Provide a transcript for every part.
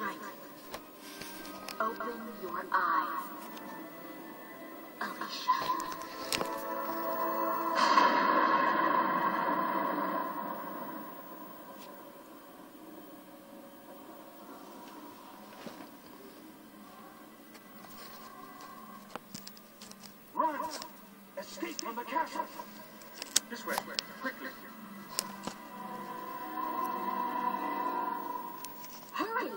right. Open your eyes, Alicia. Run! Escape from the castle! This way, quickly! Hurry!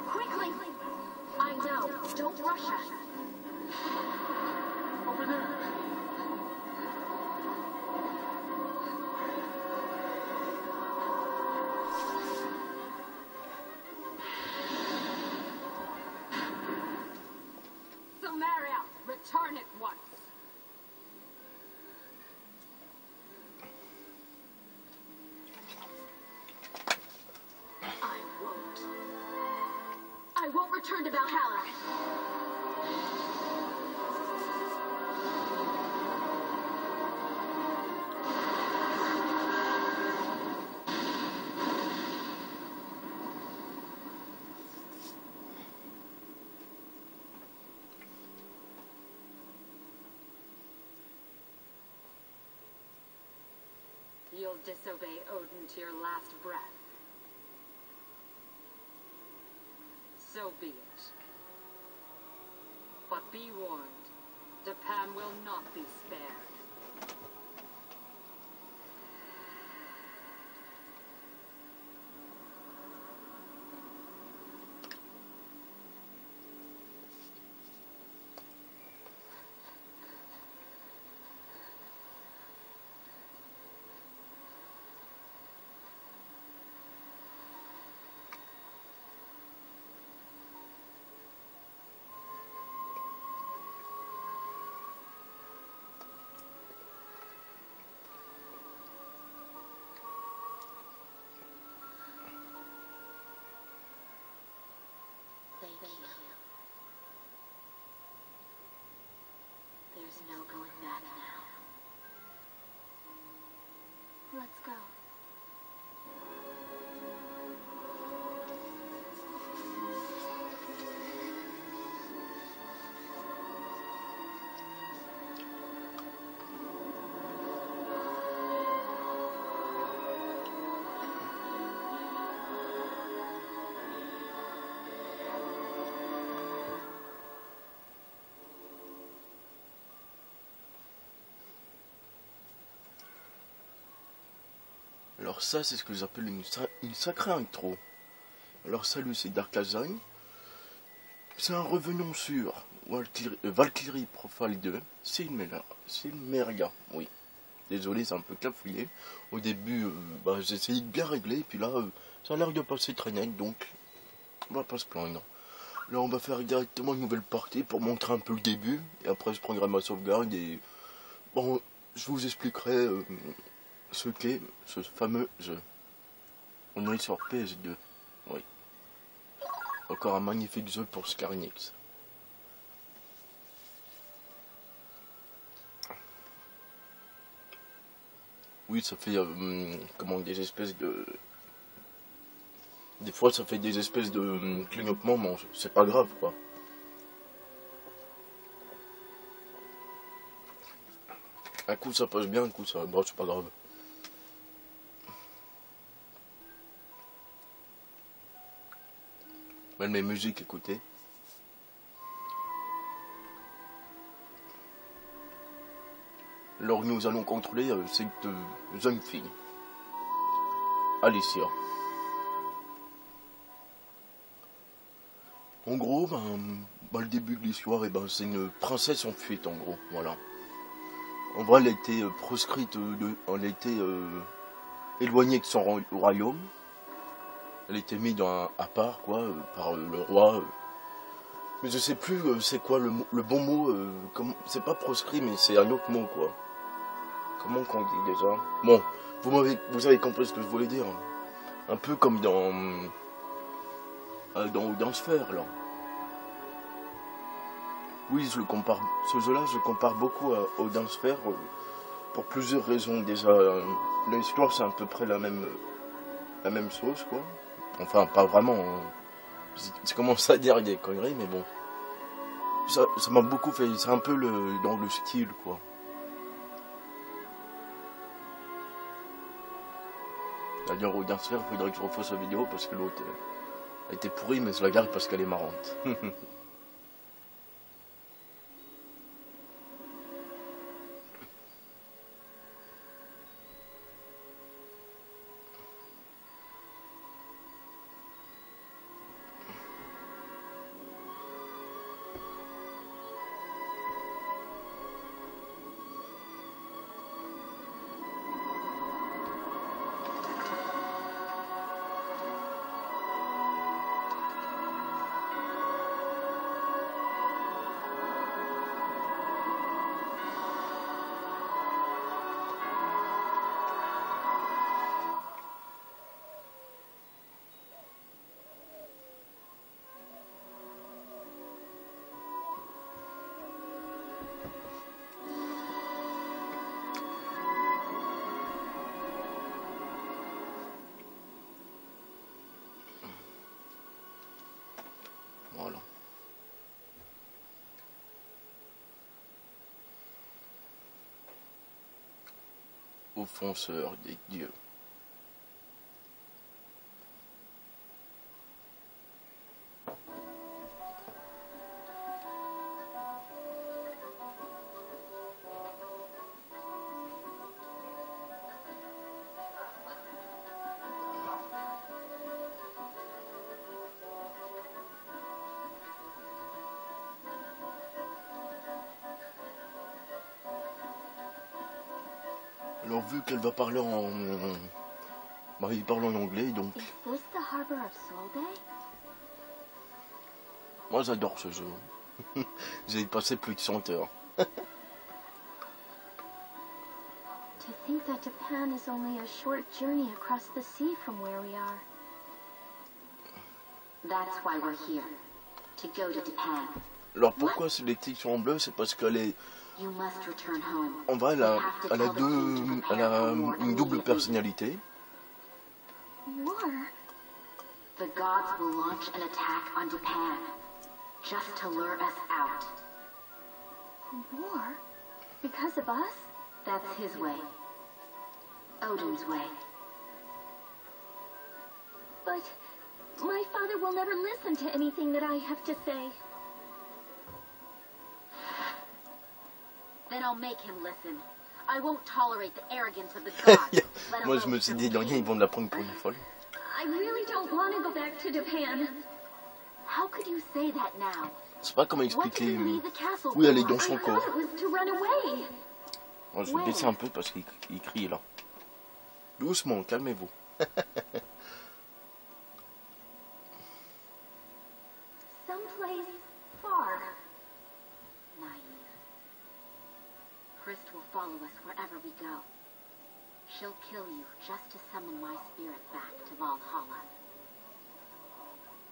Quickly! I know. Don't rush us. Over there! Samaria, return at once. I won't return to Valhalla. You'll disobey Odin to your last breath. So be it. But be warned, Japan will not be spared. Thank you. There's no going back now. Let's go. Alors ça, c'est ce que j'appelle une sacrée intro. Alors salut, c'est Darkazine. C'est un revenant sur Valkyrie Profile 2. C'est une merga, oui. Désolé, c'est un peu cafouillé. Au début, j'ai essayé de bien régler, et puis là, ça a l'air de passer très net, donc on va pas se plaindre. Là, on va faire directement une nouvelle partie pour montrer un peu le début, et après je prendrai ma sauvegarde, et bon, je vous expliquerai ce qu'est ce fameux jeu. On est sur PS2, oui. Encore un magnifique jeu pour Square Enix. Oui, ça fait comment, des espèces de... Des fois ça fait des espèces de clignotements, mais c'est pas grave quoi. Un coup ça passe bien, un coup ça... Bon, c'est pas grave. Même mes musiques, écoutez. Alors nous allons contrôler cette jeune fille, Alicia. En gros, le début de l'histoire, c'est une princesse en fuite, en gros, voilà. En vrai, elle a été proscrite, elle a été éloignée de son royaume. Elle a été mise à part, quoi, par le roi. Mais je sais plus c'est quoi le bon mot, c'est pas proscrit, mais c'est un autre mot, quoi. Comment qu'on dit déjà? Bon, vous avez compris ce que je voulais dire. Un peu comme dans Sphère, là. Oui, je le compare. Ce jeu-là, je le compare beaucoup au Dance-Fair pour plusieurs raisons. Déjà, l'histoire, c'est à peu près la même chose, quoi. Enfin, pas vraiment. Je commence à dire des conneries, mais bon. Ça m'a beaucoup fait. C'est un peu dans le style, quoi. D'ailleurs, au Dance-Fair, il faudrait que je refasse la vidéo parce que l'autre était pourrie, mais je la garde parce qu'elle est marrante. Voilà. Offenseur des dieux. Alors vu qu'elle va parler en... Bah, il parle en anglais, donc... Is this the harbor of Solvay? Moi j'adore ce jeu. J'ai passé plus de 100 heures. To think that Japan is only a short journey across the sea from where we are. That's why we're here. To go to Japan. Alors pourquoi c'est les titres en bleu? C'est parce qu'elle est... You must return home. En vrai, elle a une double personnalité. War? The gods will launch an attack on Japan. Just to lure us out. War? Because of us? That's his way. Odin's way. But my father will never listen to anything that I have to say. Then I'll make him listen. I won't tolerate the arrogance of the gods. Moi je me suis dit, ils vont la prendre pour une folle. I really don't want to go back to Japan. How could you say that now? Je sais pas comment What did expliquer. we leave the castle Oui, elle est for? dans son I corps. thought it was to run away. Moi, je vais baisser un peu parce qu'il crie là. Doucement, calmez-vous. Someplace far. Naive. Christ will follow us wherever we go. She'll kill you just to summon my spirit back to Valhalla.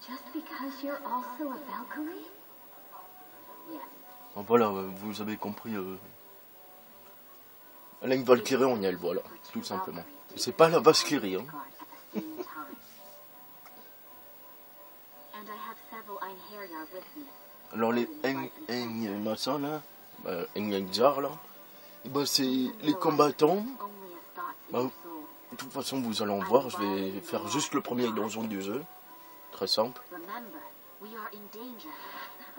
Just because you're also a Valkyrie? Yes. Bon, voilà, vous avez compris. Elle a une Valkyrie en elle, voilà, tout simplement. C'est pas la Valkyrie, hein. And I have several Einherjar with me. Alors les machin là, Jar là, et ben c'est les combattants. Only as thoughts in Bah, your soul. de toute façon vous allez en voir, je vais faire juste le premier donjon du jeu. Très simple. Remember, we are in danger.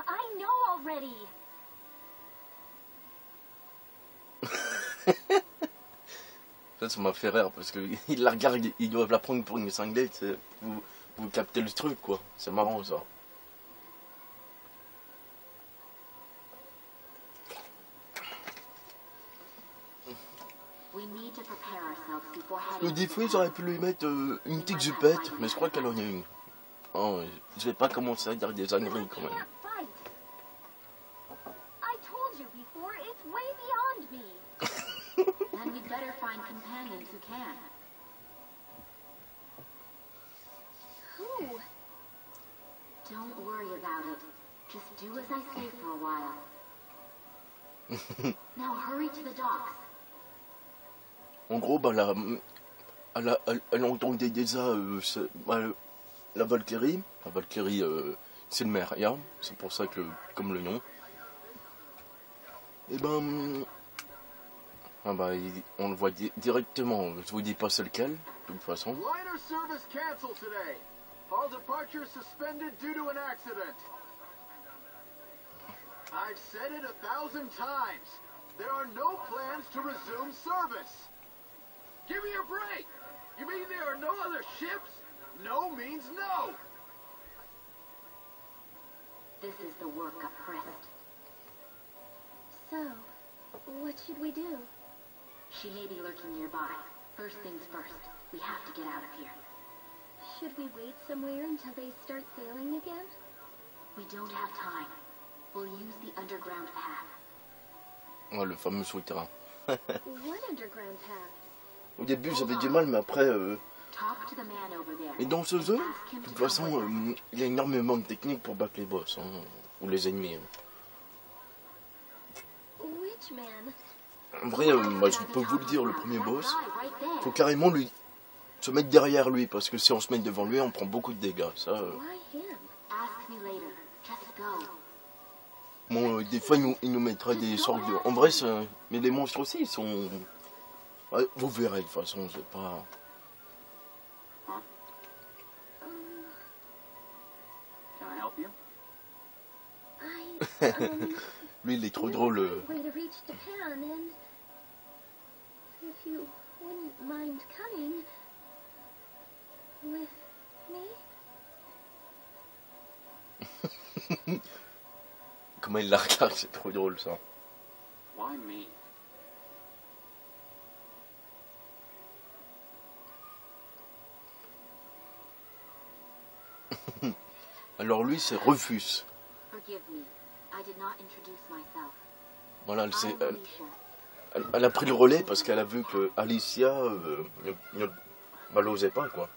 I know already. Ça m'a fait rire parce que ils la regardent, ils doivent la prendre pour une cinglée, vous captez le truc quoi, c'est marrant ça. We need to prepare ourselves before Le heading. défaut, j'aurais pu lui mettre une petite jupette, mais je crois qu'elle en a une. Oh, je vais pas commencer à dire des âneries quand même. Can't fight. I told you before, it's way beyond me. Then we'd better find companions who can. Who? Don't worry about it. Just do as I say for a while. Now hurry to the docks. En gros, bah, elle entendait déjà la Valkyrie. La Valkyrie, c'est le Meria, c'est pour ça que, comme le nom. Et ben, on le voit directement. Je vous dis pas c'est lequel, de toute façon. Liner service canceled today. All departures suspended due to an accident. I've said it 1,000 times. There are no plans to resume service. Give me a break. You mean there are no other ships? No means no. This is the work of Hrist. So, what should we do? She may be lurking nearby. First things first, we have to get out of here. Should we wait somewhere until they start sailing again? We don't have time. We'll use the underground path. Ouais, le fameux souterrain. What underground path? Au début j'avais du mal, mais après... Talk to the man over there. Et dans ce jeu, de toute façon, il y a énormément de techniques pour battre les boss, hein, ou les ennemis. Which man? En vrai, je peux vous le dire, le premier boss, faut carrément lui se mettre derrière lui, parce que si on se met devant lui, on prend beaucoup de dégâts. Ça, Why him? Ask me later. Just go. bon, des fois, il nous mettra des sortes de... En vrai, mais les monstres aussi, ils sont... Ouais, vous verrez, de toute façon, c'est pas... Can I help you? Lui, il est trop drôle. Way to reach Japan, and if you wouldn't mind coming with me. Comment il la regarde, c'est trop drôle, ça. Why me? Alors lui, c'est Rufus. Forgive me. I did not introduce myself. Voilà, I'm Alicia. elle a pris le relais parce qu'elle a vu que Alicia l'osait pas, quoi.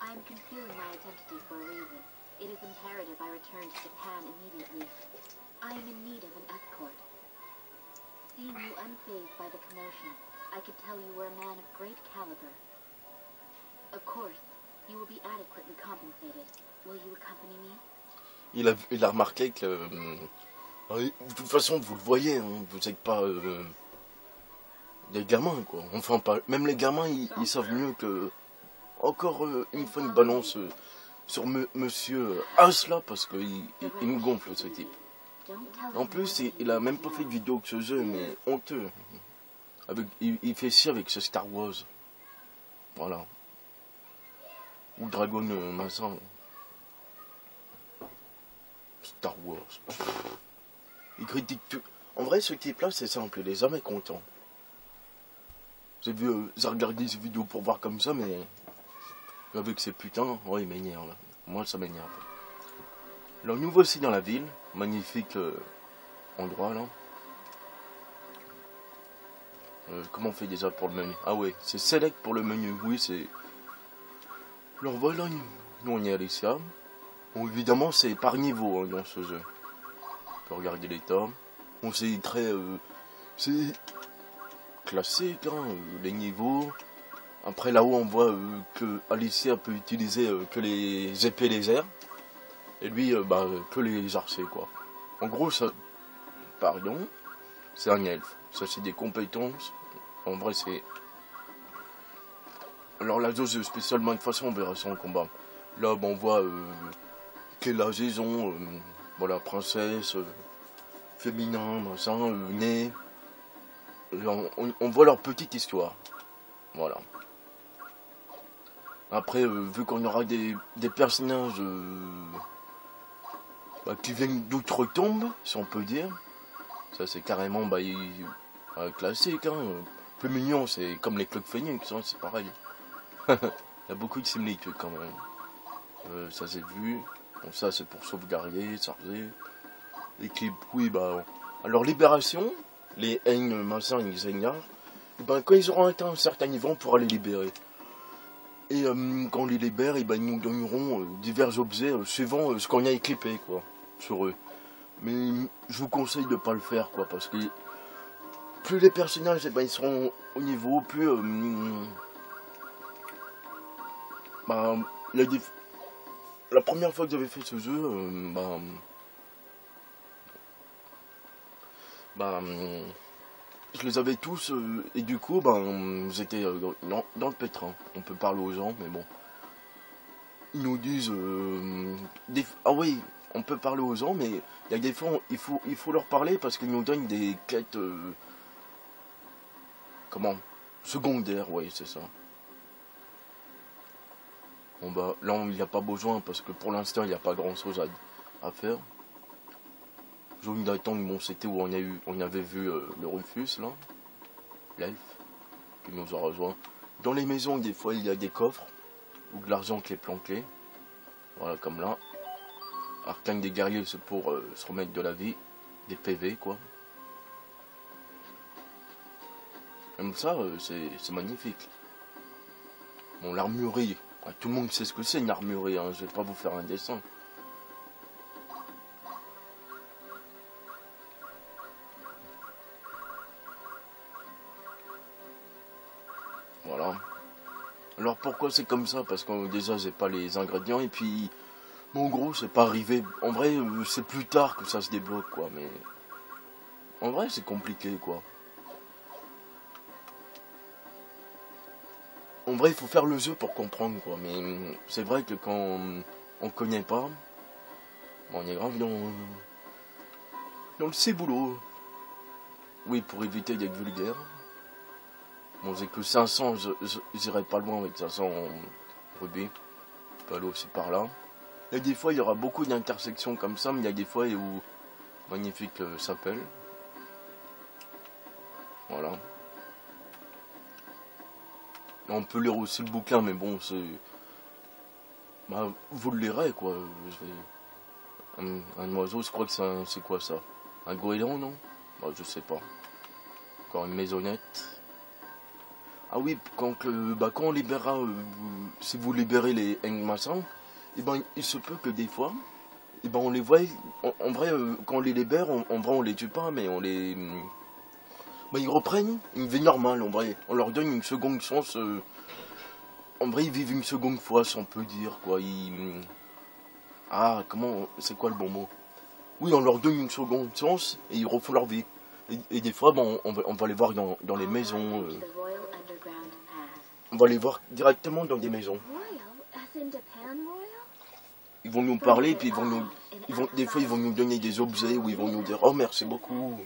I am concealing my identity for a reason. It is imperative I return to Japan immediately. I am in need of an escort. Seeing you unfazed by the commotion, I could tell you were a man of great caliber. Of course, you will be adequately compensated. Will you accompany me? Il a remarqué que... de toute façon, vous le voyez, hein, vous n'êtes pas des gamins, quoi. Enfin, pas, même les gamins, ils savent mieux que... Encore une fois, une balance sur Monsieur As, là, parce qu'il me gonfle, ce type. En plus, il a même pas fait de vidéo que ce jeu, mais honteux. Il fait ci avec ce Star Wars. Voilà. Ou Dragon machin. Star Wars. Il critique tout. En vrai, ce type-là, c'est simple, il est jamais content. J'ai regardé ses vidéos pour voir comme ça, mais avec ces putains, ouais, il m'énerve. Moi, ça m'énerve. Alors, nous voici dans la ville. Magnifique endroit, là. Comment on fait déjà pour le menu? Ah ouais, c'est select pour le menu. Oui, c'est... Alors voilà, nous on est à Alicia. Bon, évidemment, c'est par niveau, hein, dans ce jeu. On peut regarder l'état. Bon, c'est très... c'est classique, hein, les niveaux. Après, là-haut, on voit que Alicia peut utiliser que les épées lézères. Et lui, que les arcers, quoi. En gros, ça... Pardon. C'est un elfe. Ça, c'est des compétences. En vrai, c'est... Alors, la dose spécialement, de toute façon, on verra ça en combat. Là, on voit quelle âge ils ont. Voilà, princesse, féminin, machin, né. On voit leur petite histoire. Voilà. Après, vu qu'on aura des personnages qui viennent d'outre-tombe, si on peut dire. Ça, c'est carrément classique. Hein. Plus mignon, c'est comme les Clock Phoenix, hein, c'est pareil. Il y a beaucoup de similitudes quand même. Ça, c'est vu. Bon, ça, c'est pour sauvegarder, charger. Équipe, oui, alors, Libération, les Aignes, machin, les Aignards, quand ils auront atteint un certain niveau, on pourra les libérer. Et quand on les libère, ils nous donneront divers objets suivant ce qu'on a équipé, quoi. sur eux. Mais je vous conseille de pas le faire, quoi, parce que plus les personnages, eh ben, ils seront au niveau, plus bah, la première fois que j'avais fait ce jeu, je les avais tous, et du coup, j'étais dans le pétrin. On peut parler aux gens, mais bon. Ils nous disent, ah oui, on peut parler aux gens, mais il y a des fois, il faut leur parler parce qu'ils nous donnent des quêtes, secondaires, oui, c'est ça. Bon bah, là, il n'y a pas besoin parce que pour l'instant, il n'y a pas grand chose à faire. Zone d'attente, bon, c'était où on avait vu le Rufus, là, l'elfe, qui nous a rejoint. Dans les maisons, des fois, il y a des coffres, ou de l'argent qui est planqué. Voilà, comme là. Arcane des guerriers, c'est pour se remettre de la vie. Des PV, quoi. Comme ça, c'est magnifique. Bon, l'armurerie, tout le monde sait ce que c'est une armurerie, hein, je vais pas vous faire un dessin. Voilà. Alors pourquoi c'est comme ça? Parce que déjà j'ai pas les ingrédients et puis en gros c'est pas arrivé. En vrai c'est plus tard que ça se débloque quoi, mais en vrai c'est compliqué quoi. En vrai il faut faire le jeu pour comprendre quoi, mais c'est vrai que quand on connaît pas, on est grave dans le ciboulot. Oui, pour éviter d'être vulgaire. Bon, j'ai que 500, j'irai pas loin avec 500 rubis. Je peux aller aussi par là. Et des fois, il y aura beaucoup d'intersections comme ça, mais il y a des fois où Magnifique s'appelle. Voilà. Là, on peut lire aussi le bouquin, mais bon, c'est... Bah, vous le lirez, quoi. Un oiseau, je crois que c'est quoi ça? Un goéland, non? Bah, je sais pas. Encore une maisonnette. Ah oui, quand on libérera, si vous libérez les Engmassins, et ben il se peut que des fois, et ben on les voit, en vrai, quand on les libère, en vrai on les tue pas, mais on les... ils reprennent une vie normale, en vrai. On leur donne une seconde chance. En vrai, ils vivent une seconde fois, si on peut dire, quoi. Ah, c'est quoi le bon mot? Oui, on leur donne une seconde chance, et ils refont leur vie. Et des fois, on va les voir dans les maisons. On va les voir directement dans des maisons. Ils vont nous parler, puis des fois ils vont nous donner des objets, ou ils vont nous dire « Oh, merci beaucoup ».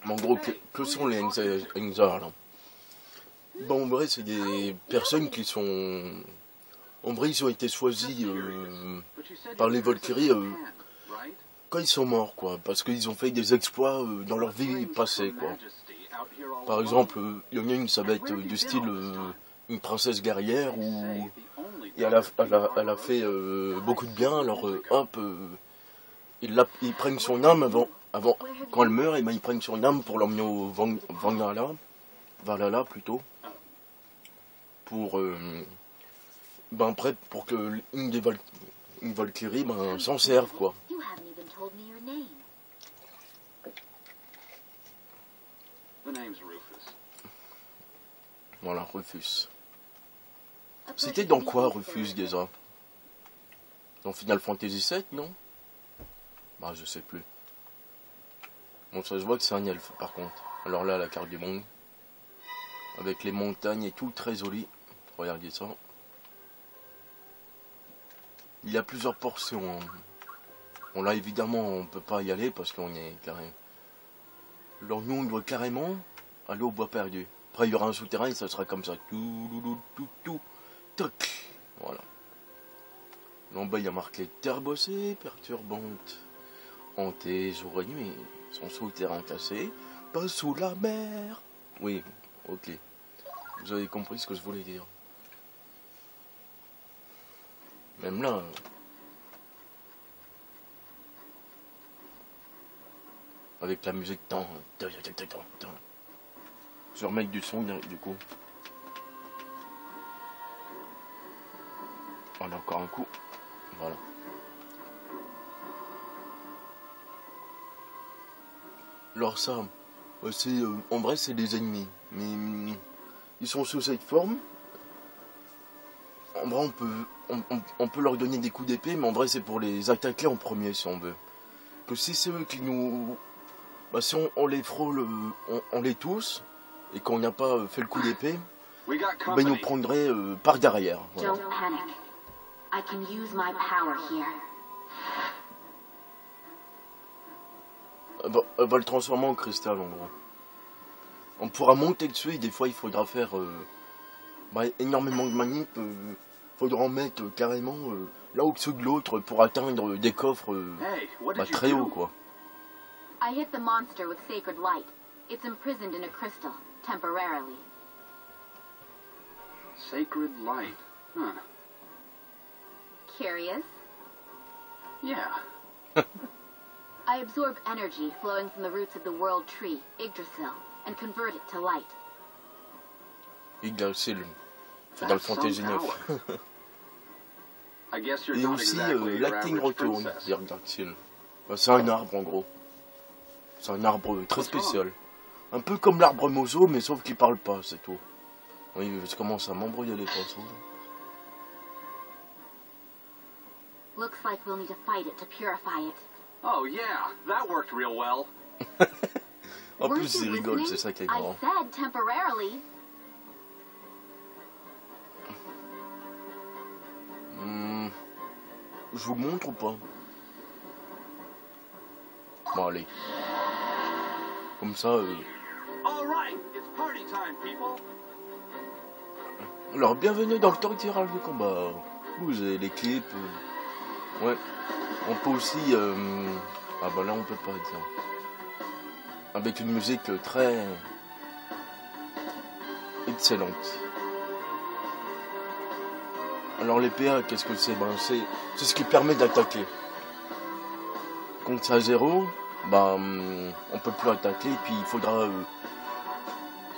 En gros, que sont les Engzar là? Bon, en vrai, c'est des personnes qui sont... En vrai, ils ont été choisis par les Valkyries quand ils sont morts, quoi. Parce qu'ils ont fait des exploits dans leur vie passée, quoi. Par exemple, il y en a une, ça va être du style une princesse guerrière, où elle a fait beaucoup de bien, alors hop, ils prennent son âme avant quand elle meurt, et ben ils prennent son âme pour l'emmener au Valhalla plutôt, pour après pour que une Valkyrie s'en serve quoi. Voilà, Rufus. C'était dans quoi Rufus déjà? Dans Final Fantasy VII, non? Bah je sais plus. Bon, ça se voit que c'est un elfe par contre. Alors là, la carte du monde. Avec les montagnes et tout, très joli. Regardez ça. Il y a plusieurs portions. Bon là, évidemment, on peut pas y aller parce qu'on est carré. Alors nous, on doit carrément aller au bois perdu. Après, il y aura un souterrain et ça sera comme ça. Tout. Toc. Voilà. Là, en bas, il y a marqué terre bossée, perturbante. Hantée, jour et nuit. Son souterrain cassé. Pas sous la mer. Oui, ok. Vous avez compris ce que je voulais dire. Même là. Avec la musique tant. Je vais remettre du son du coup. Voilà, encore un coup. Voilà. Alors ça, c'est en vrai c'est des ennemis, mais ils sont sous cette forme. En vrai on peut leur donner des coups d'épée, mais en vrai c'est pour les attaquer en premier si on veut. Que si c'est eux qui nous... Bah si on les frôle, on les tousse, et qu'on n'a pas fait le coup d'épée, bah ils nous prendraient par derrière. Voilà. Don't panic. I can use my power here. Elle va le transformer en cristal en gros. On pourra monter dessus et des fois il faudra faire énormément de manip. Faudra en mettre carrément là au-dessus de l'autre pour atteindre des coffres très hauts quoi. I hit the monster with sacred light. It's imprisoned in a crystal, temporarily. Sacred light. Huh. Curious? Yeah. I absorb energy flowing from the roots of the world tree, Yggdrasil, and convert it to light. Yggdrasil, c'est dans le Fantasy 9. Et aussi, l'acting retourne, Yggdrasil. C'est un arbre en gros. C'est un arbre très spécial. Un peu comme l'arbre Mozo, mais sauf qu'il parle pas, c'est tout. Oui, je commence à m'embrouiller les pinceaux. Looks like we'll need to fight it to purify it. Oh yeah, that worked real well. En plus, il rigole, c'est ça qui est I marrant. said temporarily. Je vous montre ou pas? Bon, allez. Comme ça... All right, it's party time, people. Alors, bienvenue dans le temps de tirage de combat. Vous avez les clips. Ouais. On peut aussi... Ah bah là, on peut pas dire. Avec une musique très... excellente. Alors les PA, qu'est-ce que c'est? Ben, c'est ce qui permet d'attaquer. Quand c'est à 0, on peut plus attaquer, et puis il faudra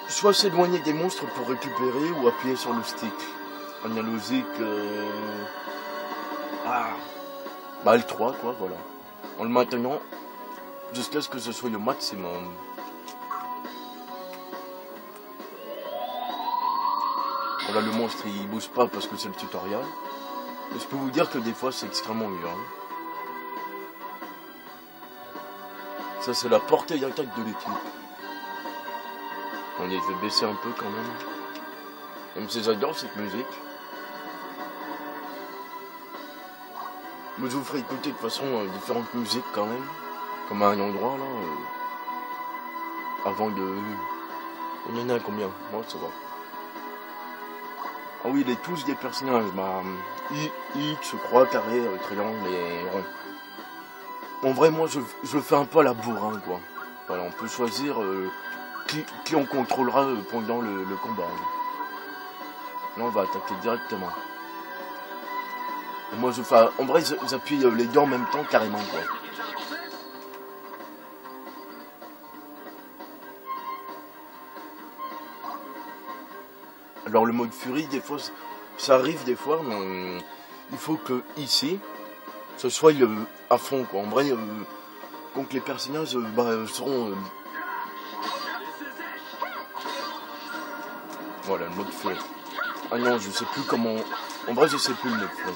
soit s'éloigner des monstres pour récupérer, ou appuyer sur le stick. Analogique... L3 quoi, voilà. En le maintenant, jusqu'à ce que ce soit le maximum. Voilà, le monstre il bouge pas parce que c'est le tutoriel. Mais je peux vous dire que des fois c'est extrêmement dur. Hein. Ça c'est la portée d'attaque de l'équipe. Allez, je vais baisser un peu quand même. Même si j'adore cette musique. Mais je vous ferai écouter de toute façon différentes musiques quand même. Comme à un endroit là. Avant de... Il y en a combien? Moi ça va. Ah oui, les touches des personnages, X, croix, carré, triangle et rond. En vrai, moi, je fais un peu à la bourrin, quoi. Voilà, on peut choisir qui on contrôlera pendant le combat. Là, on va attaquer directement. Et moi, je fais... En vrai, j'appuie les deux en même temps, carrément, quoi. Alors le mode furie, des fois, ça arrive des fois, mais il faut que ici, ce soit à fond quoi. En vrai, quand les personnages seront... Voilà, le mode furie. Ah non, je sais plus comment... En vrai, je sais plus le mode furie.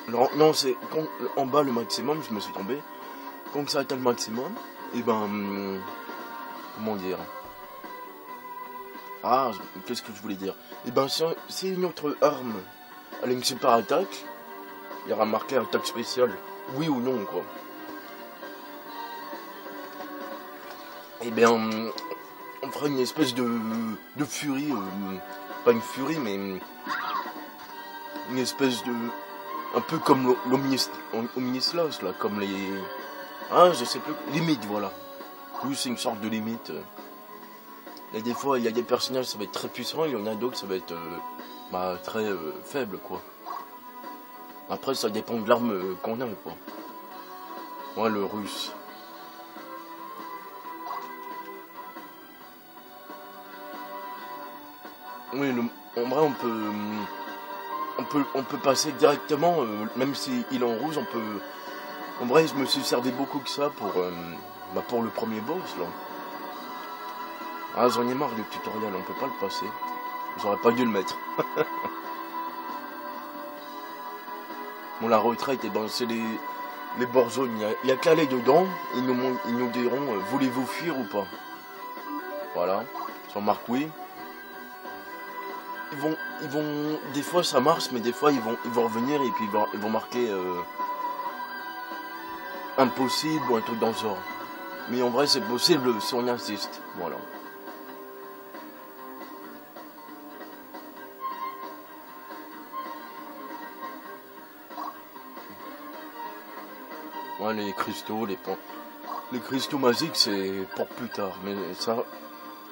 Alors, non, c'est quand en bas le maximum, je me suis tombé. Quand ça atteint le maximum, et comment dire? Ah, qu'est-ce que je voulais dire? Et si une autre arme elle a une super attaque, il y aura marqué attaque spéciale, oui ou non quoi. Et bien, on fera une espèce de furie, pas une furie, mais une espèce de... Un peu comme l'Omnislash là, comme les... Ah, je sais plus, limite voilà. Oui, c'est une sorte de limite. Et des fois, il y a des personnages, ça va être très puissant, il y en a d'autres, ça va être très faible, quoi. Après, ça dépend de l'arme qu'on a, quoi. Moi, le russe. Oui, en vrai, on peut passer directement, même s'il est en rouge, on peut... En vrai, je me suis servi beaucoup que ça pour le premier boss, là. Ah, j'en ai marre du tutoriel, on peut pas le passer. J'aurais pas dû le mettre. Bon, la retraite, eh ben, c'est les bords jaunes. Il y a qu'à aller dedans, ils nous diront, voulez-vous fuir ou pas? Voilà, sur marque oui. Ils vont, des fois ça marche, mais des fois ils vont revenir et puis ils vont marquer impossible ou un truc dans le genre. Mais en vrai c'est possible si on insiste, voilà. Ouais, les cristaux, les cristaux magiques c'est pour plus tard, mais ça,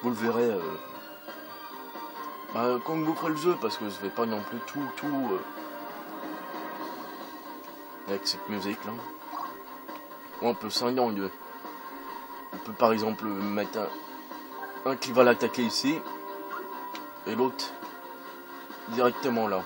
vous le verrez quand vous ferez le jeu, parce que je vais pas non plus tout avec cette musique là. On peut scinder en deux. On peut par exemple mettre un qui va l'attaquer ici et l'autre directement là.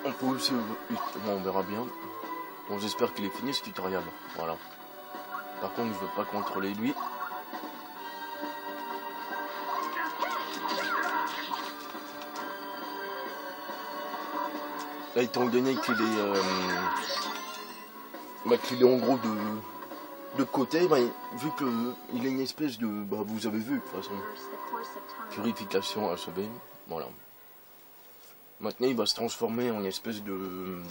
On peut aussi, on verra bien. Bon, j'espère qu'il est fini ce tutoriel. Voilà. Par contre, je veux pas contrôler lui. Là, étant donné qu'il est en gros de côté, vu qu'il a une espèce de, vous avez vu de toute façon, purification achevée. Voilà. Maintenant, il va se transformer en espèce de...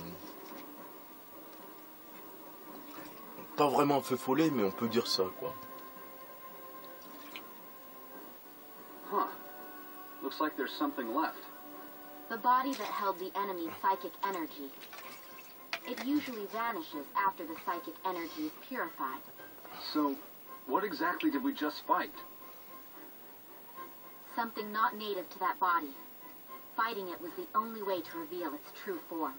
Pas vraiment un feu follet, mais on peut dire ça, quoi. Huh. Looks like there's something left. The body that held the enemy's psychic energy. It usually vanishes after the psychic energy is purified. So, what exactly did we just fight? Something not native to that body. Fighting it was the only way to reveal its true form.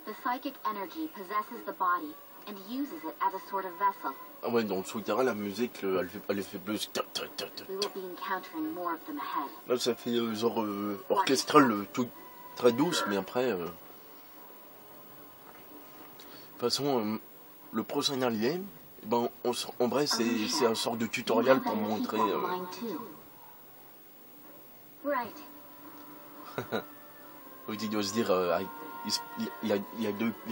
The psychic energy possesses the body and uses it as a sort of vessel. Ah ouais, dans le souterrain, la musique, elle fait plus... We will be encountering more of them ahead. Là, ça fait genre orchestral, tout très douce, mais après... De toute façon, le prochain allié, en vrai, c'est un sort de tutoriel pour montrer... Right. Il doit se dire, il y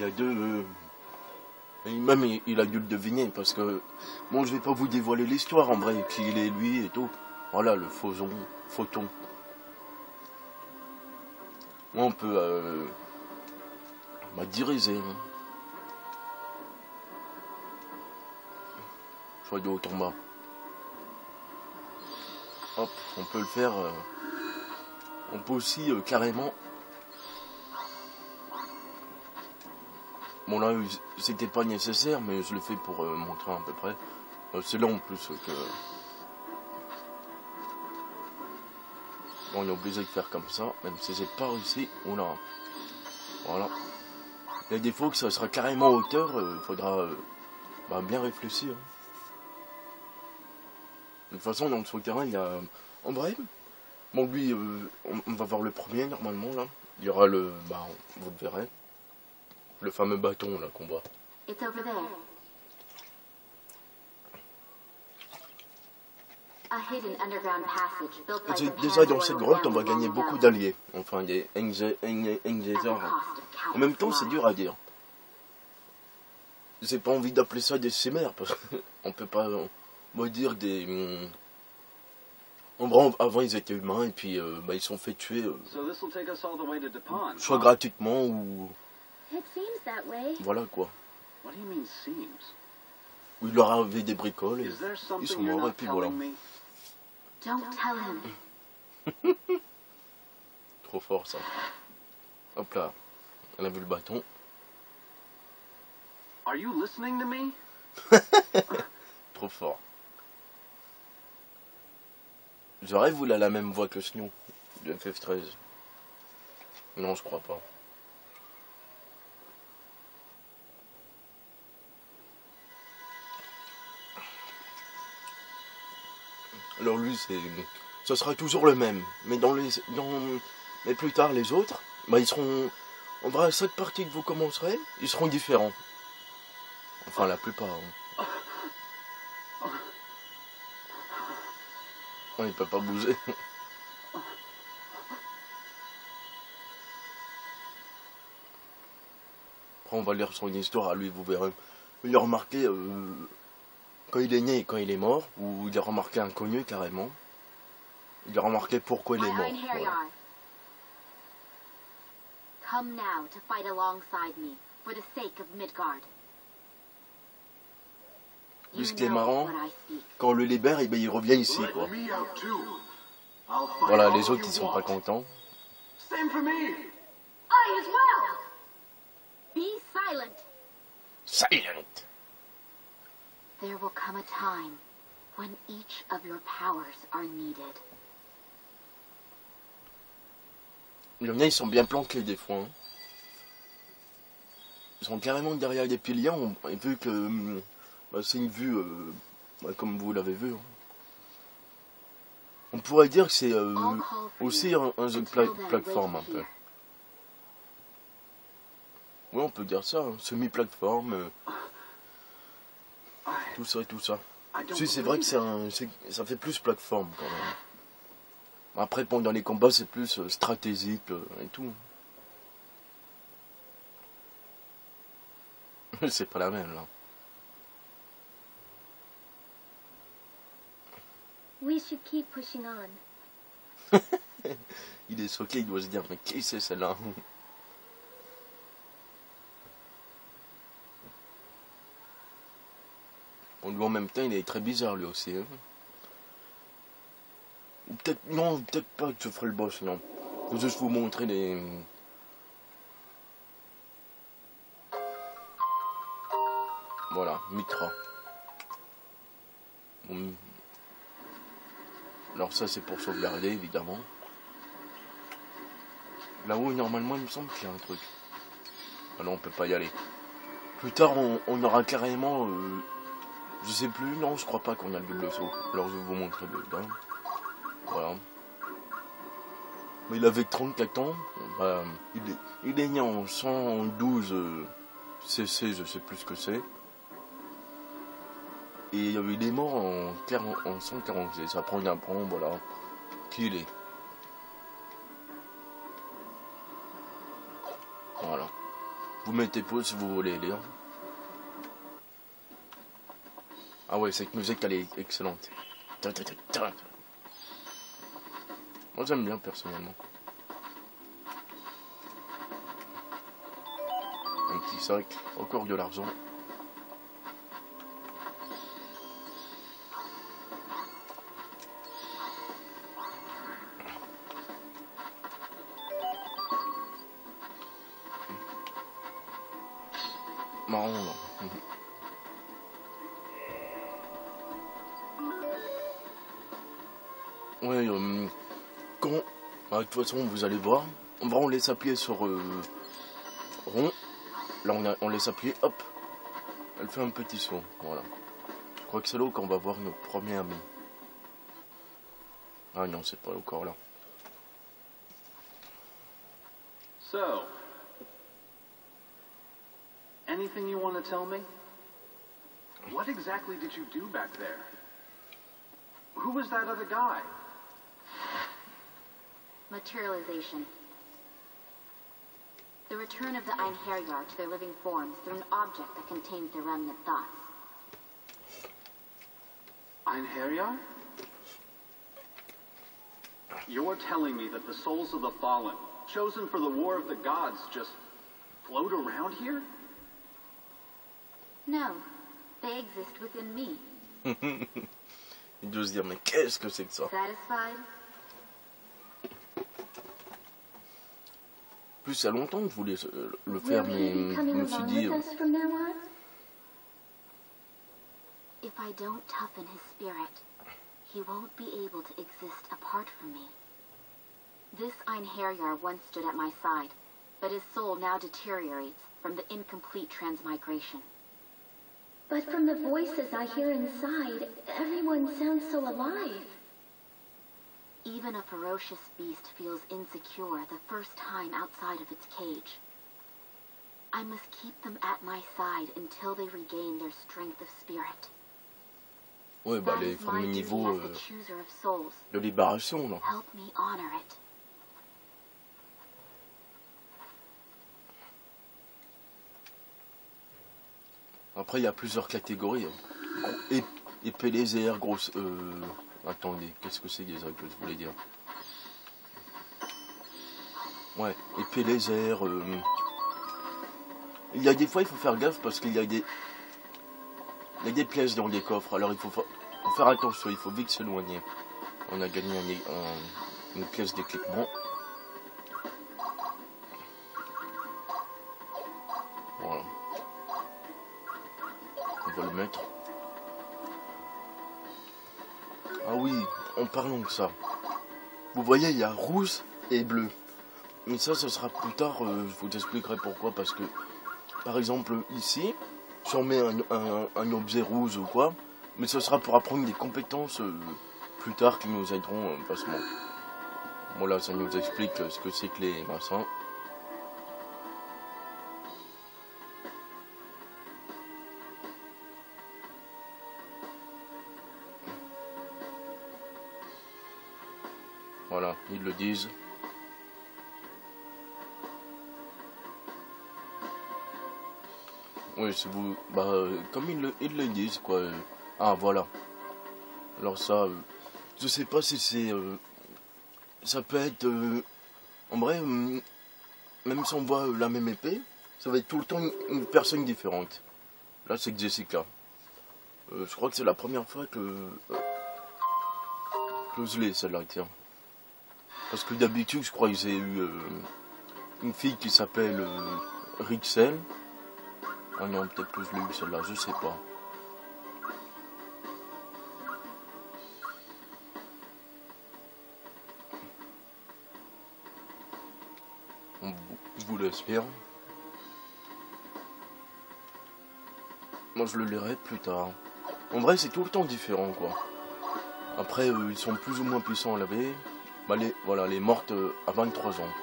a deux même il a dû le deviner, parce que, bon, je vais pas vous dévoiler l'histoire, en vrai, qui il est, lui, et tout. Voilà, le photon. On peut, diriger. Soit de haut en bas. Hop, on peut le faire, on peut aussi, carrément... Bon là, c'était pas nécessaire, mais je le fais pour montrer à peu près. C'est là en plus que... Bon, on est obligé de faire comme ça, même si j'ai pas réussi. Oula. Voilà. Il y a des fois que ça sera carrément en hauteur, il faudra bien réfléchir. De toute façon, dans le souterrain, il y a... En vrai, bon lui, on va voir le premier normalement là. Il y aura le... vous le verrez. Le fameux bâton là qu'on voit. It's over there. A hidden underground passage built by the Déjà dans cette grotte, on va gagner beaucoup d'alliés. Enfin, des Engezor. En même temps, c'est dur à dire. J'ai pas envie d'appeler ça des chimères, parce qu'on peut pas dire des... En vrai, avant ils étaient humains et puis ils sont fait tuer soit gratuitement ou... It seems that way. Voilà quoi. What do you mean seems? Ou il leur avait des bricoles et Is there ils something sont you're morts et not puis voilà. telling me? Don't tell him. Trop fort ça. Hop là. Elle a vu le bâton. Are you listening to me? Trop fort. J'aurais voulu la même voix que Snow de FF13. Non, je crois pas. Alors lui, ça sera toujours le même. Mais mais plus tard, les autres, bah, ils seront... On verra cette partie que vous commencerez, ils seront différents. Enfin, la plupart. Hein. Ouais, il peut pas bouger. Après, on va lire son histoire à lui, vous verrez. Il a remarqué, quand il est né et quand il est mort, ou il a remarqué inconnu carrément. Il a remarqué pourquoi il est mort. Voilà. Come now to fight alongside me, for the sake of Midgard. Lui, ce qui est marrant, quand on le libère, eh ben, il revient ici, quoi. Voilà, les autres, ils sont pas contents. Same for me. I as well. Be silent. Silent. There will come a time when each of your powers are needed. Les miens, ils sont bien planqués des fois. Hein. Ils sont carrément derrière les piliers, et vu que bah, c'est une vue, bah, comme vous l'avez vu. Hein. On pourrait dire que c'est aussi un jeu de plateforme un peu. Oui, on peut dire ça, hein. Semi-plateforme, tout ça et tout ça. Si, c'est vrai que ça fait plus plateforme quand même. Après, bon, dans les combats, c'est plus stratégique et tout. C'est pas la même, là. We should keep pushing on. Il est choqué, il doit se dire, mais qui c'est celle-là? Bon, lui, en même temps, il est très bizarre, lui aussi. Hein. Ou peut-être, non, peut-être pas que je ferai le boss, non. Je vais juste vous montrer les... Voilà, Mitra. Bon. Alors ça, c'est pour sauvegarder, évidemment. Là-haut, normalement, il me semble qu'il y a un truc. Ah non, on peut pas y aller. Plus tard, on aura carrément... je sais plus, non, je crois pas qu'on a le double saut. Alors, je vais vous montrer dedans. Voilà. Mais il avait 34 ans. Bah, il est né en 112 CC, je sais plus ce que c'est. Et il est mort en 146. Après on apprend, voilà, qui il est. Voilà. Vous mettez pause si vous voulez lire. Ah ouais, cette musique elle est excellente. Moi j'aime bien personnellement. Un petit sac, encore de l'argent. Marrant là. Ouais, quand... Bah, de toute façon, vous allez voir. On laisse appuyer sur rond. Là, on laisse appuyer, hop. Elle fait un petit saut, voilà. Je crois que c'est là qu'on va voir notre premier ami. Ah non, c'est pas encore là. So, anything you want to tell me? What exactly did you do back there? Who was that other guy? Materialization. The return of the Einherjar to their living forms through an object that contains their remnant thoughts. Einherjar? You're telling me that the souls of the fallen, chosen for the war of the gods, just float around here? No, they exist within me. Il doit se dire, mais qu'est-ce que c'est que ça? Satisfied? Plus, il y a longtemps que je voulais le faire, mais je me suis dit... If I don't toughen his spirit, he won't be able to exist apart from me. This Einherjar once stood at my side, but his soul now deteriorates from the incomplete transmigration. But from the voices I hear inside, everyone sounds so alive. Even a ferocious beast feels insecure the first time outside of its cage. I must keep them at my side until they regain their strength of spirit. Ouais, bah That les is my premiers duty niveaux as the chooser of souls. de libération, là. Help me honor it. Après, il y a plusieurs catégories. Hein. Épée lézère, grosse... Attendez, qu'est-ce que c'est exact que je voulais dire? Ouais, épée lézère... Il y a des fois, il faut faire gaffe parce qu'il y a des... Il y a des pièces dans les coffres, alors il faut faire attention, il faut vite s'éloigner. On a gagné une pièce d'équipement. Voilà. On va le mettre. Ah oui, en parlant de ça. Vous voyez, il y a rouge et bleu. Mais ça, ce sera plus tard, je vous expliquerai pourquoi. Parce que, par exemple, ici, si on met un objet rouge ou quoi, mais ce sera pour apprendre des compétences plus tard qui nous aideront passement. Voilà, ça nous explique ce que c'est que les machins. Voilà, ils le disent. Oui, si vous... Bah, comme ils le disent, quoi. Ah, voilà. Alors ça, je sais pas si c'est... ça peut être... en vrai, même si on voit la même épée, ça va être tout le temps une personne différente. Là, c'est Jessica. Je crois que c'est la première fois que je l'ai, celle-là, tiens. Parce que d'habitude, je crois que j'ai eu une fille qui s'appelle Rixel. Ah non, peut-être que je l'ai eu celle-là, je sais pas. Je vous laisse lire. Moi, je le lirai plus tard. En vrai, c'est tout le temps différent, quoi. Après, ils sont plus ou moins puissants à laver. Bah, voilà, les mortes à 23 ans.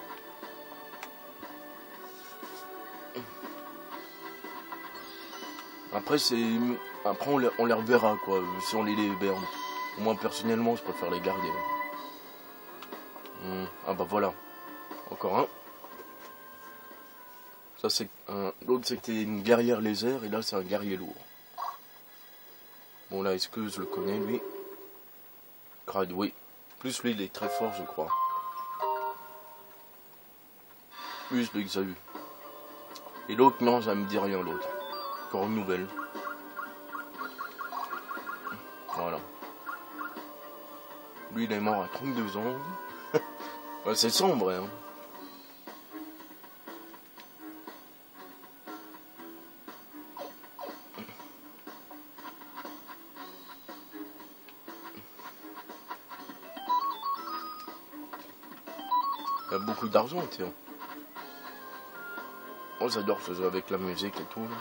Après, on les reverra, quoi, si on les libère. Moi, personnellement, je préfère les garder. Ah bah voilà. Encore un. Ça, c'est l'autre, c'était une guerrière lézard, et là, c'est un guerrier lourd. Bon, là, est-ce que je le connais, lui? Crade, oui. Plus, lui, il est très fort, je crois. Lui, je l'ai déjà eu. Et l'autre, non, ça me dit rien, l'autre. Encore une nouvelle. Voilà. Lui, il est mort à 32 ans. Ouais, c'est sombre, hein. Il y a beaucoup d'argent, tiens. Oh, j'adore ce jeu avec la musique et tout. Là.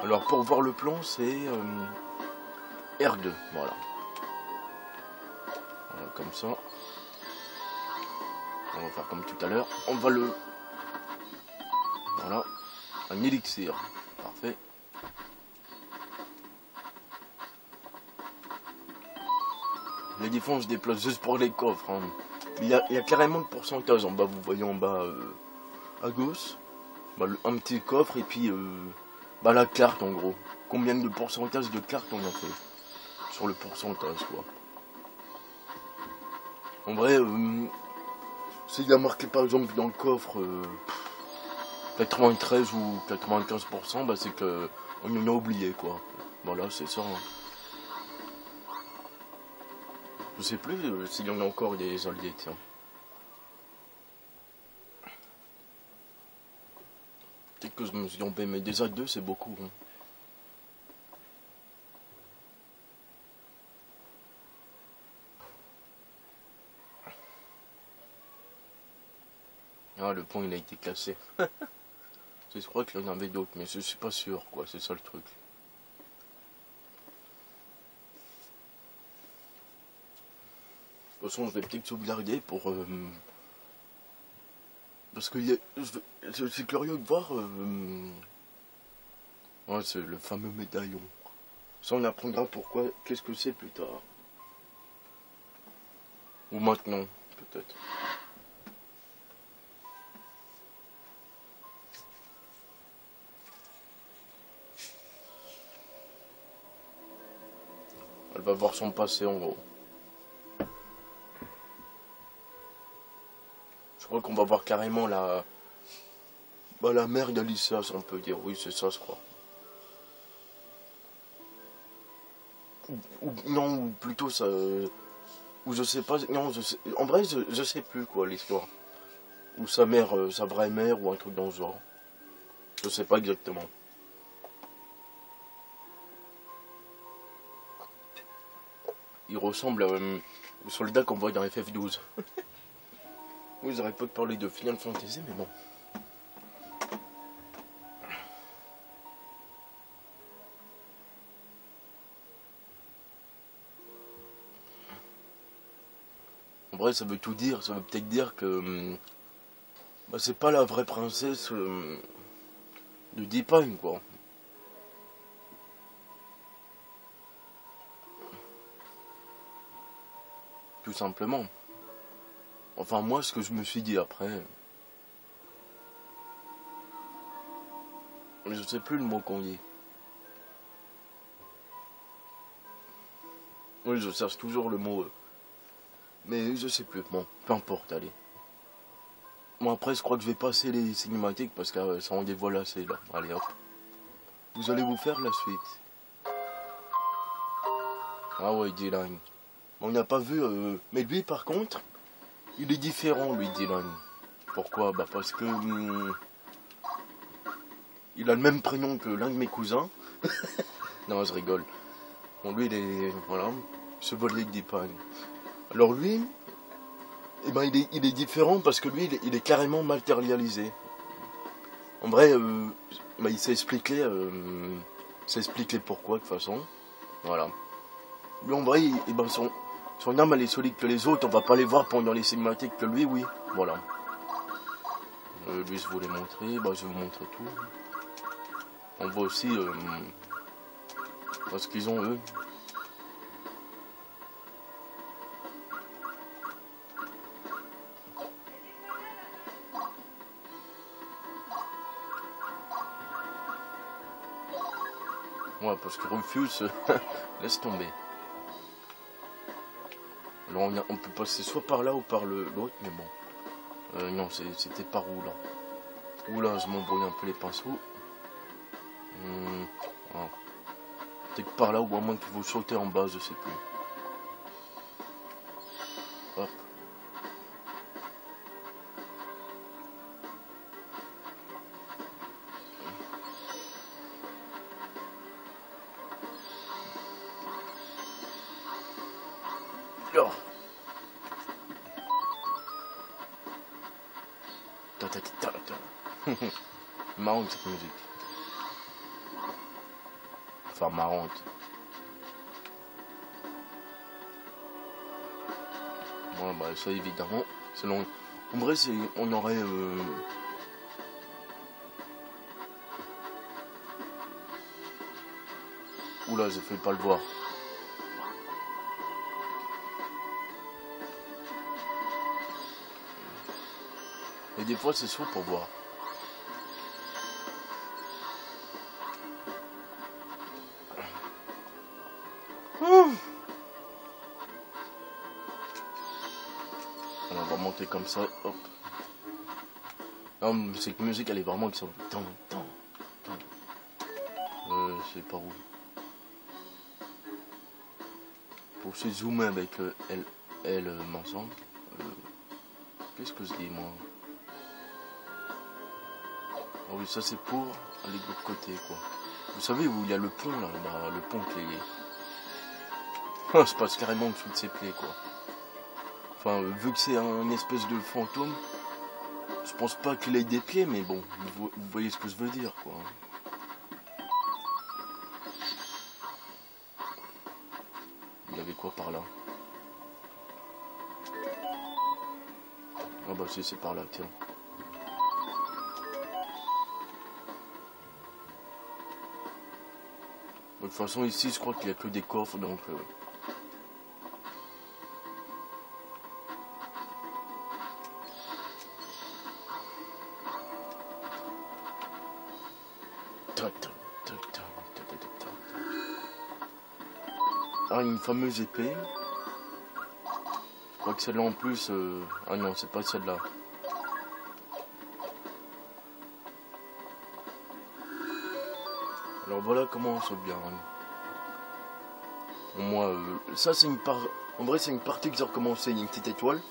Alors, pour voir le plan, c'est R2, voilà. Voilà, comme ça. On va faire comme tout à l'heure. On va le... Voilà. Un élixir. Parfait. Les défenses, je déplace juste pour les coffres. Hein. Il y a carrément de pourcentage en bas. Vous voyez en bas à gauche. Bah, un petit coffre et puis bah, la carte en gros. Combien de pourcentage de cartes on a fait. Sur le pourcentage quoi. En vrai, s'il y a marqué par exemple dans le coffre 93 ou 95%, bah, c'est que on en a oublié quoi. Voilà, c'est ça. Hein. Je sais plus s'il y en a encore des alliés, tiens. Peut-être que je me suis trompé, mais déjà 2 c'est beaucoup. Hein. Ah, le pont il a été cassé. Je crois qu'il y en avait d'autres, mais je suis pas sûr, quoi, c'est ça le truc. De toute façon, je vais peut-être sauvegarder pour... parce que je suis curieux de voir... ouais, c'est le fameux médaillon. Ça, on apprendra pourquoi, qu'est-ce que c'est plus tard. Ou maintenant, peut-être. Elle va voir son passé en gros. Je crois qu'on va voir carrément la... bah, la mère d'Alissa, si on peut dire. Oui, c'est ça, je crois. Non, ou plutôt ça... ou je sais pas... Non, je sais... en vrai, je sais plus, quoi, l'histoire. Ou sa mère, sa vraie mère, ou un truc dans ce genre. Je sais pas exactement. Il ressemble au soldat qu'on voit dans FF12. Oui, j'arrête pas de parler de Final Fantasy, mais bon. En vrai, ça veut tout dire. Ça veut peut-être dire que... bah, c'est pas la vraie princesse de Deep Pine, quoi. Tout simplement. Enfin, moi, ce que je me suis dit après... je sais plus le mot qu'on dit. Oui, je cherche toujours le mot... mais je sais plus. Bon, peu importe, allez. Bon, après, je crois que je vais passer les cinématiques parce que ça en dévoile assez, là. Allez, hop. Vous allez vous faire la suite. Ah ouais, Dylan. On n'a pas vu... mais lui, par contre, il est différent, lui, Dylan. Pourquoi? Bah parce que... il a le même prénom que l'un de mes cousins. Non, je rigole. Bon, lui, il est... voilà. Chevalier de Deep Pine. Alors lui... eh ben, il est différent parce que lui, il est carrément matérialisé. En vrai, bah, il s'est expliqué pourquoi, de toute façon. Voilà. Lui, en vrai, eh ben, son âme, elle est solide que les autres. On va pas les voir pendant les cinématiques que lui, oui. Voilà. Lui, je vous l'ai montré. Bah, je vais vous montrer tout. On voit aussi ce qu'ils ont, eux. Ouais, parce que Rufus, laisse tomber. Alors on peut passer soit par là ou par l'autre, mais bon. Non, c'était par où là? Oula, je m'embrouille un peu les pinceaux. Ah. Peut-être par là ou à moins qu'il faut sauter en bas, je sais plus. Hop. Oh. Marrante cette musique. Enfin marrante. Bon bah ça évidemment. Selon... en vrai on aurait... oula, j'ai fait pas le voir. Et des fois c'est chaud pour voir. On va monter comme ça, hop. Non, mais cette musique elle est vraiment qui sort. Je sais pas où. Pour se zoomer avec elle m'ensemble. Qu'est-ce que je dis moi? Ah oui, ça c'est pour aller de l'autre côté quoi. Vous savez où il y a le pont là, bah, le pont qui est... oh, je passe carrément en dessous de ses pieds quoi. Enfin, vu que c'est un espèce de fantôme, Je pense pas qu'il ait des pieds, mais bon, vous voyez ce que je veux dire, quoi. Il y avait quoi par là? Ah bah si, c'est par là, tiens. De toute façon, ici, je crois qu'il n'y a que des coffres, donc... Ah, une fameuse épée. Je crois que celle-là en plus... Ah non, c'est pas celle-là. Alors voilà comment on sauvegarde. Pour moi, ça c'est une part... En vrai c'est une partie que j'ai recommencé, une petite étoile.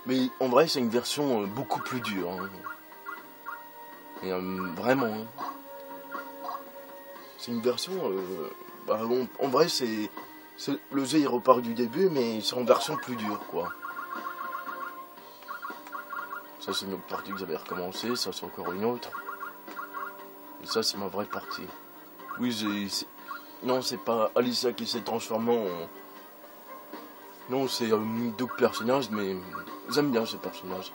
Mais en vrai c'est une version beaucoup plus dure. Hein. Et, vraiment. Hein. C'est une version... bah, en vrai c'est... Le jeu il repart du début mais c'est en version plus dure quoi. Ça c'est une autre partie que j'avais recommencé, ça c'est encore une autre. Et ça c'est ma vraie partie. Oui, non, c'est pas Alicia qui s'est transformée en... Non, c'est d'autres personnages, mais j'aime bien ces personnages.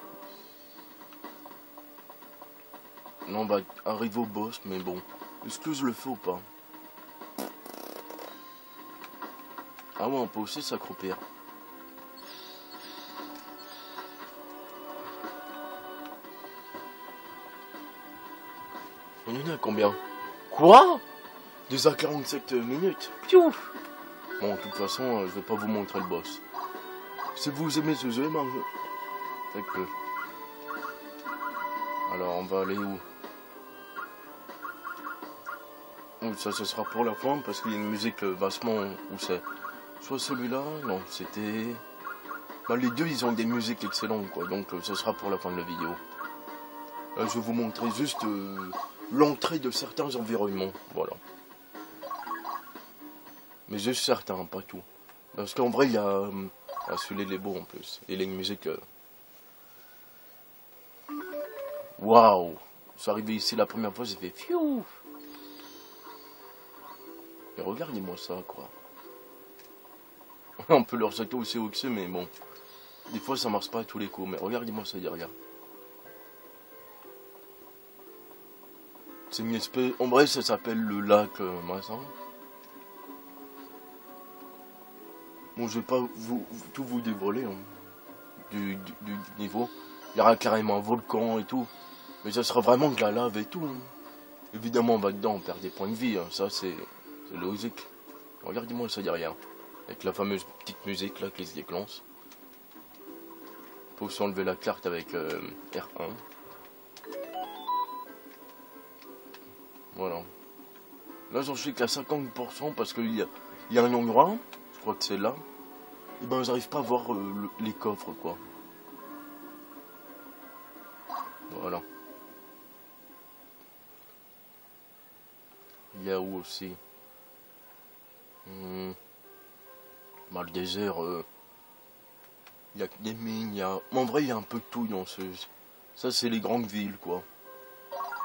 Non, on va arriver au boss, mais bon. Est-ce que je le fais ou pas? Ah ouais, on peut aussi s'accroupir. On en est à combien? Quoi? 2h47 minutes. Piouf. Bon, de toute façon, je vais pas vous montrer le boss. Si vous aimez ce jeu, faites que. Alors, on va aller où? Oh, ça, ce sera pour la fin, parce qu'il y a une musique vachement... Où c'est? Soit celui-là, non, c'était... Bah, les deux, ils ont des musiques excellentes, quoi. Donc, ce sera pour la fin de la vidéo. Là, je vais vous montrer juste l'entrée de certains environnements. Voilà. Mais juste certains, pas tout. Parce qu'en vrai, il y a... celui-là, il est beau en plus. Il a une musique... Waouh! Je suis arrivé ici la première fois, j'ai fait... Fiou! Et regardez-moi ça, quoi. On peut leur sauter aussi au dessus, mais bon. Des fois, ça marche pas à tous les coups. Mais regardez-moi ça derrière. C'est une espèce... En vrai, ça s'appelle le lac Massin. Bon, je vais pas tout vous dévoiler hein, du niveau. Il y aura carrément un volcan et tout. Mais ça sera vraiment de la lave et tout. Hein. Évidemment, là-dedans, on perd des points de vie. Hein. Ça, c'est logique. Regardez-moi ça derrière. Avec la fameuse petite musique là qui se déclenche. Faut s'enlever la carte avec R1. Voilà. Là, j'en suis qu'à 50% parce qu'il y a un endroit... Je crois que c'est là. Et ben j'arrive pas à voir les coffres quoi. Voilà. Il y a où aussi bah, le désert. Il y a des mines. En vrai il y a un peu de tout dans ce. Ça c'est les grandes villes quoi.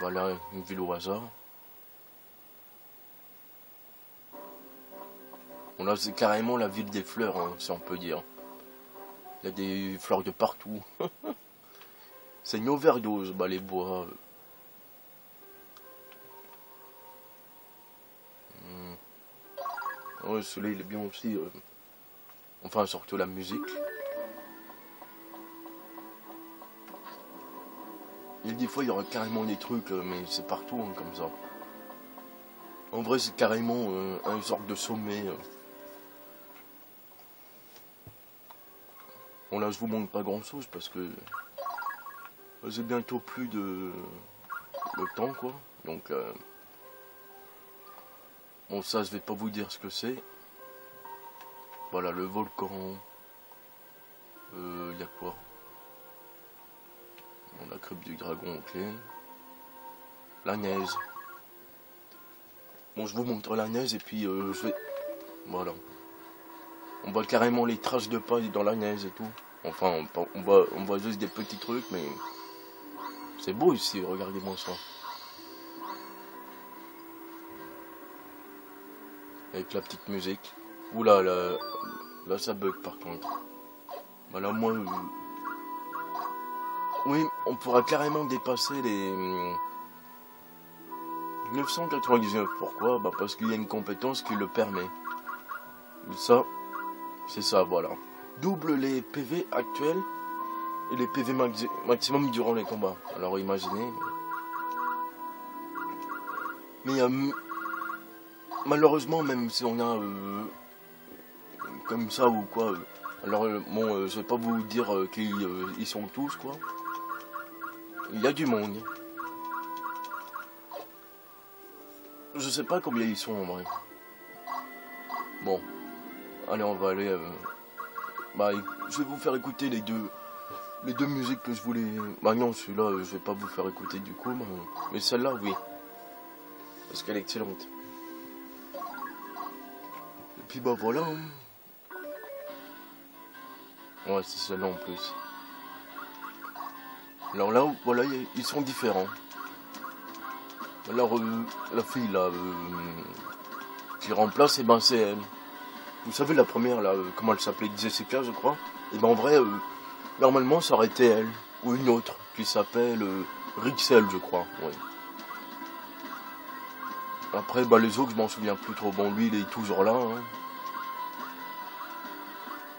Voilà une ville au hasard. Bon là c'est carrément la ville des fleurs, hein, si on peut dire. Il y a des fleurs de partout. C'est une overdose, bah les bois. Ouais, celui-là il est bien aussi. Enfin surtout la musique. Et des fois il y aura carrément des trucs, mais c'est partout hein, comme ça. En vrai c'est carrément un genre de sommet. Bon là je vous montre pas grand chose parce que j'ai bientôt plus de le temps quoi. Donc bon ça je vais pas vous dire ce que c'est. Voilà le volcan. Y a quoi? Bon, la crypte du dragon, ok. La neige. Bon je vous montre la neige et puis je vais. Voilà. On voit carrément les traces de pas dans la neige et tout. Enfin, on voit juste des petits trucs, mais... C'est beau ici, regardez-moi ça. Avec la petite musique. Oula, là ça bug par contre. Bah là, moi... oui, on pourra carrément dépasser les... 999. Pourquoi? Bah parce qu'il y a une compétence qui le permet. Ça, c'est ça, voilà. Double les PV actuels et les PV maximum durant les combats. Alors imaginez. Mais malheureusement, même si on a comme ça ou quoi, alors bon, je vais pas vous dire qu'ils sont tous quoi. Il y a du monde. Je sais pas combien ils sont en vrai. Bon, allez, on va aller. Bah, je vais vous faire écouter les deux musiques que je voulais. Bah non, celui-là, je vais pas vous faire écouter du coup, mais celle-là, oui, parce qu'elle est excellente. Et puis bah voilà. Ouais, c'est celle-là en plus. Alors là, voilà, ils sont différents. Alors, la fille là, qui remplace, et ben c'est elle. Vous savez, la première là, comment elle s'appelait, Jessica, je crois. Et ben en vrai, normalement, ça aurait été elle. Ou une autre, qui s'appelle Rixel, je crois. Ouais. Après, bah les autres, je m'en souviens plus trop. Bon, lui, il est toujours là. Hein.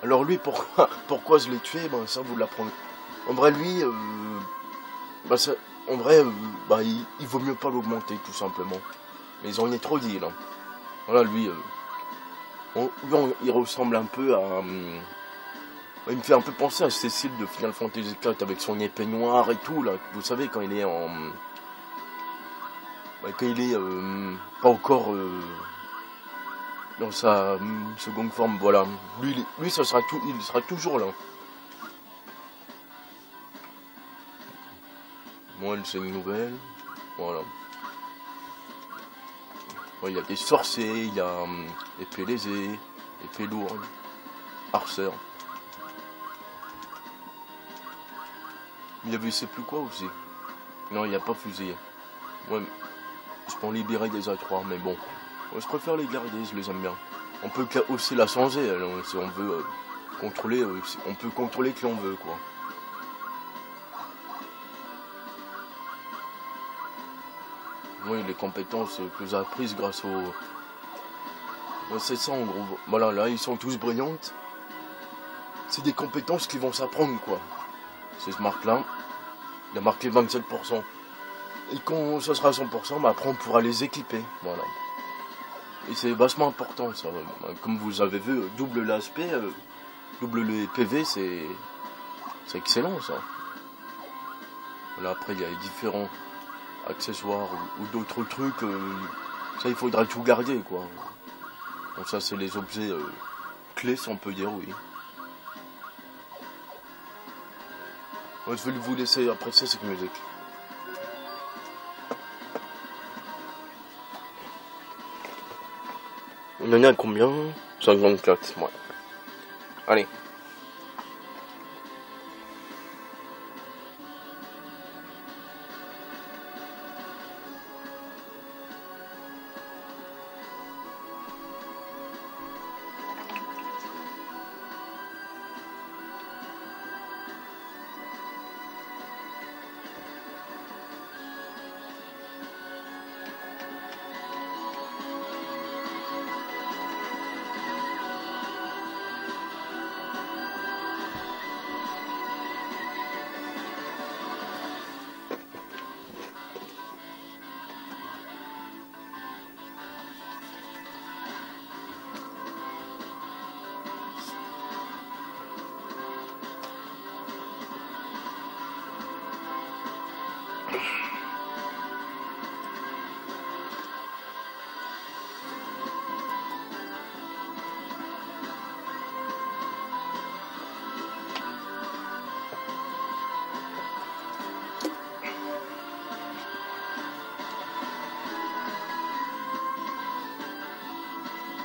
Alors lui, pourquoi je l'ai tué, ben ça, vous l'apprenez. En vrai, lui, bah ça... En vrai, bah, il vaut mieux pas l'augmenter, tout simplement. Mais ils en est trop dit, là. Voilà, lui, il ressemble un peu à... il me fait un peu penser à Cécile de Final Fantasy IV avec son épée noire et tout, là. Vous savez, quand il est en... quand il est pas encore dans sa seconde forme, voilà. Lui ça sera tout, il sera toujours là. Moi, c'est une nouvelle. Voilà. Il y a des sorciers, il y a épée lésée, épée lourde, harceur. Il y avait, c'est plus quoi aussi. Non, il n'y a pas fusil. Ouais, je peux en libérer des A3, mais bon. Je préfère les garder, je les aime bien. On peut aussi la changer, alors, si on veut contrôler, on peut contrôler qui on veut, quoi. Oui, les compétences que j'ai apprises grâce au... c'est ça en gros. Voilà, là, ils sont tous brillantes. C'est des compétences qui vont s'apprendre, quoi. C'est ce marque-là. Il a marqué 27%. Et quand ça sera à 100%, bah, après on pourra les équiper. Voilà. Et c'est vachement important, ça. Comme vous avez vu, double l'aspect, double les PV, c'est excellent, ça. Voilà, après, il y a différents accessoires ou d'autres trucs, ça il faudra tout garder quoi. Donc ça c'est les objets clés si on peut dire, oui. Moi je vais vous laisser apprécier cette musique. On en a combien? 54, ouais. Allez.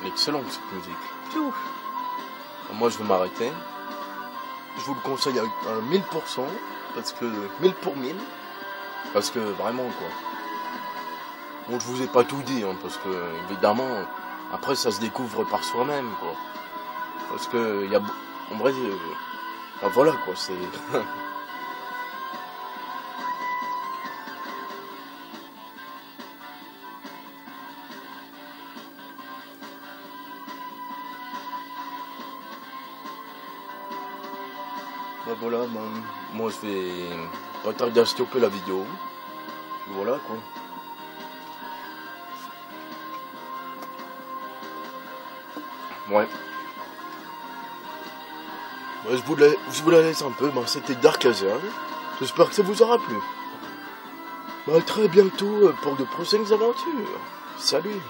Excellente cette musique. C'est ouf. Moi je vais m'arrêter. Je vous le conseille à 1000%, parce que 1000 pour 1000. Parce que vraiment quoi. Bon, je vous ai pas tout dit, hein, parce que évidemment, après ça se découvre par soi-même quoi. Parce que il y a, en vrai, ben voilà quoi, c'est. Ben voilà, ben, moi je vais pas tarder à stopper la vidéo. Puis voilà quoi. Ouais. Ouais, je vous la laisse un peu, ben, c'était Dark Hazard. J'espère que ça vous aura plu. Ben, à très bientôt pour de prochaines aventures. Salut.